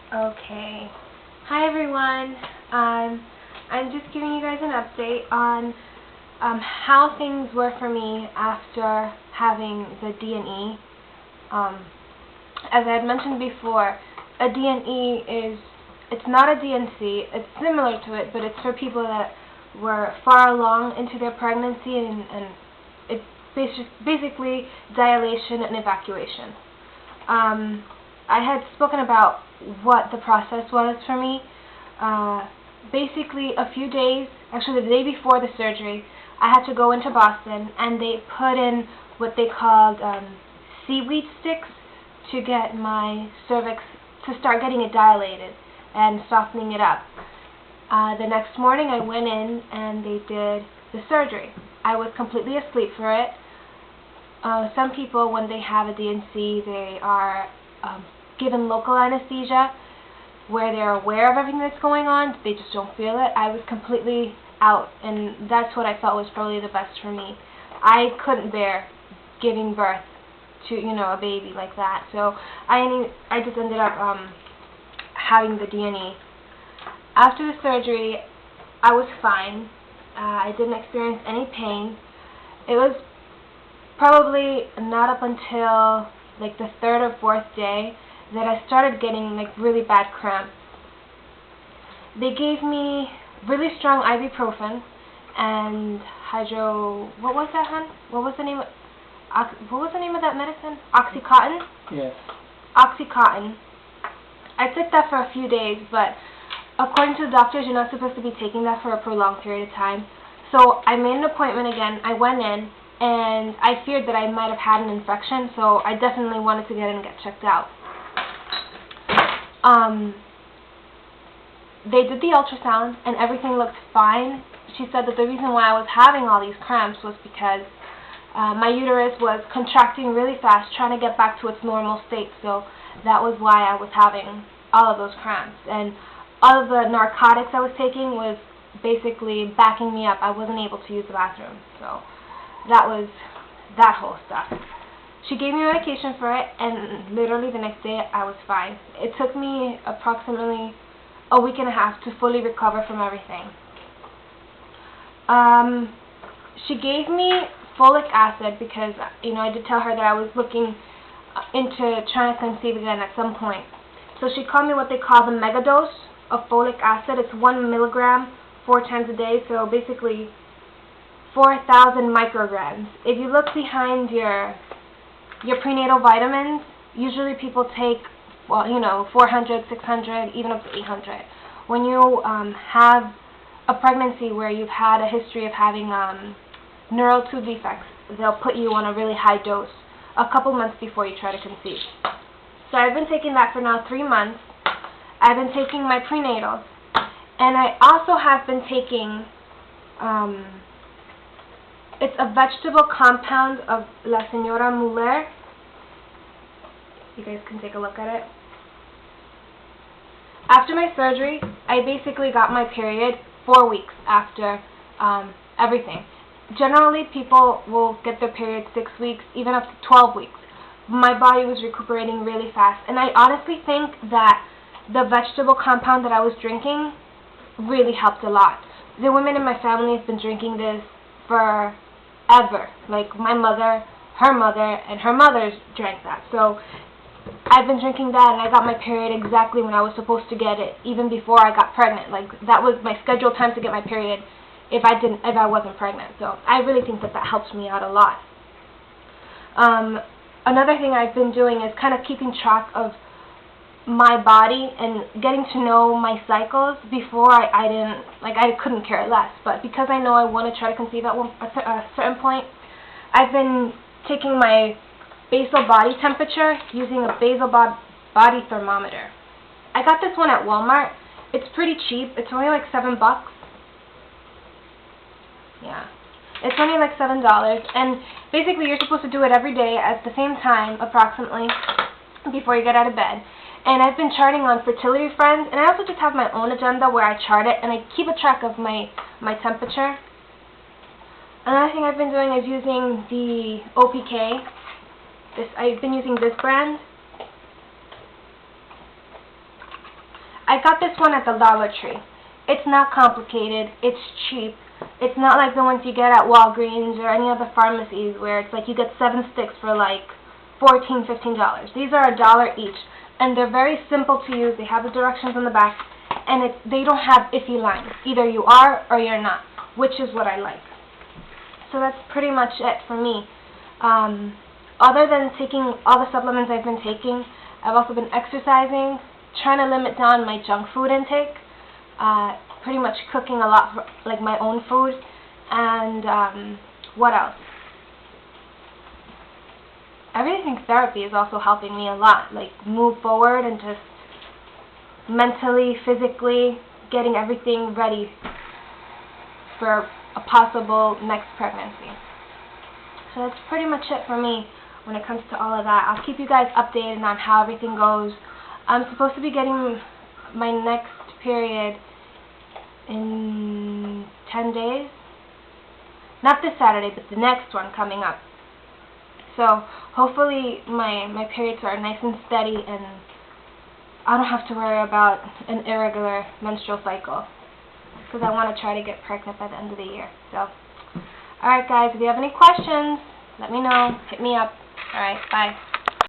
Okay. Hi everyone. I'm just giving you guys an update on how things were for me after having the D&E. As I had mentioned before, a D&E it's not a D&C. It's similar to it, but it's for people that were far along into their pregnancy, and it's basically dilation and evacuation. I had spoken about what the process was for me. Basically, a few days, actually the day before the surgery, I had to go into Boston, and they put in what they called seaweed sticks to get my cervix to start getting it dilated and softening it up. The next morning I went in and they did the surgery. I was completely asleep for it. Some people, when they have a D&C, they are given local anesthesia where they're aware of everything that's going on. They just don't feel it. I was completely out, and that's what I felt was probably the best for me. I couldn't bear giving birth to, a baby like that. So I just ended up having the D&E. After the surgery, I was fine. I didn't experience any pain. It was probably not up until like the third or fourth day that I started getting like really bad cramps. They gave me really strong ibuprofen and what was that, hon? What was the name of that medicine? Oxycontin? Yes. Oxycontin. I took that for a few days, but according to the doctors, you're not supposed to be taking that for a prolonged period of time. So I made an appointment again. I went in, and I feared that I might have had an infection, so I definitely wanted to get in and get checked out. They did the ultrasound, and everything looked fine. She said that the reason why I was having all these cramps was because my uterus was contracting really fast, trying to get back to its normal state, so that was why I was having all of those cramps. And all of the narcotics I was taking was basically backing me up. I wasn't able to use the bathroom, so that was that whole stuff. She gave me medication for it, and literally the next day I was fine. It took me approximately a week and a half to fully recover from everything. She gave me folic acid because, I did tell her that I was looking into trying to conceive again at some point. So she called me what they call the mega dose of folic acid. It's 1 milligram 4 times a day, so basically 4,000 micrograms. If you look behind your prenatal vitamins, usually people take 400, 600, even up to 800. When you have a pregnancy where you've had a history of having neural tube defects, they'll put you on a really high dose a couple months before you try to conceive. So I've been taking that for now 3 months. I've been taking my prenatals, and I also have been taking it's a vegetable compound of La Señora Muller. You guys can take a look at it. After my surgery, I basically got my period 4 weeks after everything. Generally, people will get their period 6 weeks, even up to 12 weeks. My body was recuperating really fast, and I honestly think that the vegetable compound that I was drinking really helped a lot. The women in my family have been drinking this forever. Like my mother, her mother, and her mothers drank that. So I've been drinking that, and I got my period exactly when I was supposed to get it, even before I got pregnant. Like that was my scheduled time to get my period if I wasn't pregnant. So I really think that helps me out a lot. Another thing I've been doing is kind of keeping track of my body and getting to know my cycles. Before I couldn't care less, but because I know I want to try to conceive at a certain point, I've been taking my basal body temperature using a basal body thermometer. I got this one at Walmart. It's pretty cheap. It's only like $7. Yeah. It's only like $7, and basically you're supposed to do it every day at the same time, approximately, before you get out of bed. And I've been charting on Fertility Friends, and I also just have my own agenda where I chart it, and I keep a track of my temperature. Another thing I've been doing is using the OPK. I've been using this brand. I got this one at the Dollar Tree. It's not complicated. It's cheap. It's not like the ones you get at Walgreens or any other pharmacies where it's like you get 7 sticks for like $14, $15. These are $1 each, and they're very simple to use. They have the directions on the back, and they don't have iffy lines. Either you are or you're not, which is what I like. So that's pretty much it for me. Other than taking all the supplements I've been taking, I've also been exercising, trying to limit down my junk food intake, pretty much cooking a lot, like my own food, and what else? Everything therapy is also helping me a lot, like move forward and just mentally, physically getting everything ready for a possible next pregnancy. So that's pretty much it for me when it comes to all of that. I'll keep you guys updated on how everything goes. I'm supposed to be getting my next period in 10 days. Not this Saturday, but the next one coming up. So hopefully my periods are nice and steady and I don't have to worry about an irregular menstrual cycle, because I want to try to get pregnant by the end of the year. So, alright guys, if you have any questions, let me know. Hit me up. Alright, bye.